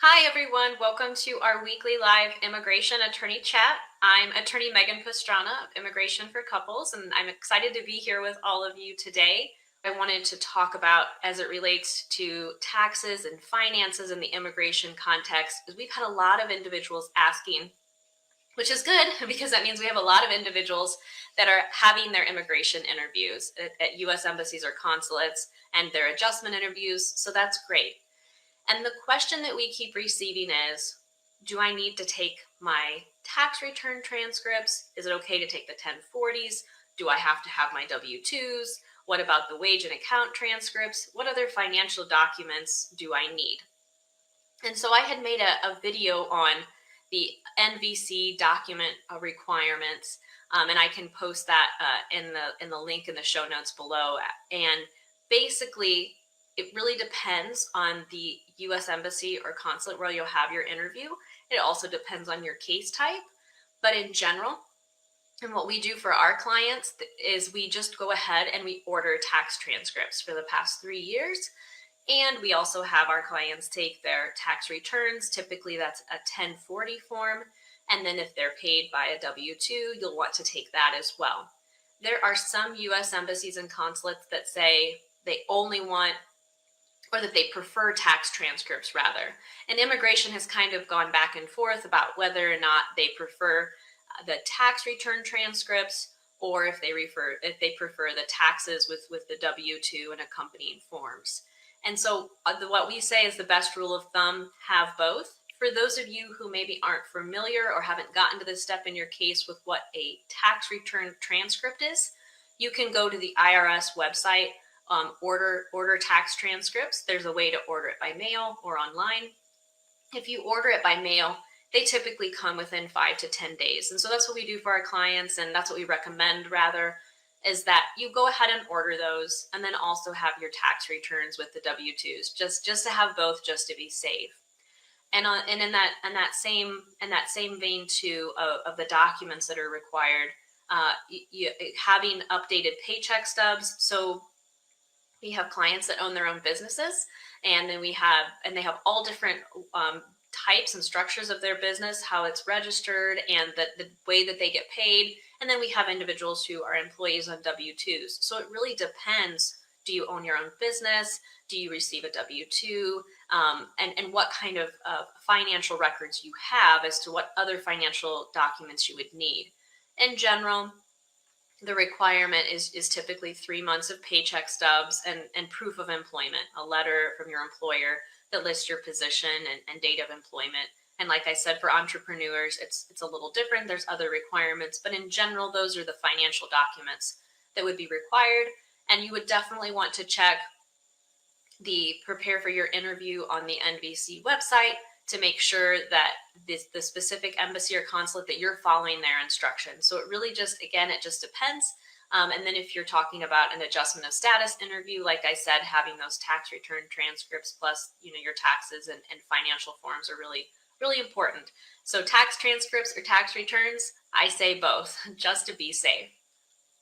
Hi everyone, welcome to our weekly live immigration attorney chat. I'm attorney Megan Pastrana of Immigration for Couples, and I'm excited to be here with all of you today. I wanted to talk about as it relates to taxes and finances in the immigration context, because we've had a lot of individuals asking, which is good because that means we have a lot of individuals that are having their immigration interviews at U.S. embassies or consulates and their adjustment interviews, so that's great. And the question that we keep receiving is, do I need to take my tax return transcripts? Is it okay to take the 1040s? Do I have to have my W-2s? What about the wage and account transcripts? What other financial documents do I need? And so I had made a video on the NVC document requirements, and I can post that in the link in the show notes below. And basically, it really depends on the U.S. Embassy or consulate where you'll have your interview. It also depends on your case type. But in general, and what we do for our clients is we just go ahead and we order tax transcripts for the past 3 years. And we also have our clients take their tax returns. Typically, that's a 1040 form. And then if they're paid by a W-2, you'll want to take that as well. There are some U.S. embassies and consulates that say they only want, or that they prefer tax transcripts rather. And immigration has kind of gone back and forth about whether or not they prefer the tax return transcripts, or if they prefer the taxes with the W-2 and accompanying forms. And so what we say is the best rule of thumb, have both. For those of you who maybe aren't familiar or haven't gotten to this step in your case with what a tax return transcript is, you can go to the IRS website, order tax transcripts. There's a way to order it by mail or online. If you order it by mail, they typically come within 5 to 10 days. And so that's what we do for our clients, and that's what we recommend rather, is that you go ahead and order those and then also have your tax returns with the W-2s, just to have both, just to be safe. And in that same vein too of the documents that are required, having updated paycheck stubs. So we have clients that own their own businesses, and then they have all different types and structures of their business, how it's registered, and the way that they get paid. And then we have individuals who are employees on W-2s. So it really depends. Do you own your own business? Do you receive a W-2? And what kind of financial records you have as to what other financial documents you would need. In general, the requirement is typically 3 months of paycheck stubs and proof of employment, a letter from your employer that lists your position and date of employment. And like I said, for entrepreneurs, it's a little different. There's other requirements, but in general, those are the financial documents that would be required. And you would definitely want to check the prepare for your interview on the NVC website to make sure that the specific embassy or consulate that you're following their instructions. So it really just depends. And then if you're talking about an adjustment of status interview, like I said, having those tax return transcripts plus your taxes and financial forms are really, really important. So tax transcripts or tax returns, I say both, just to be safe.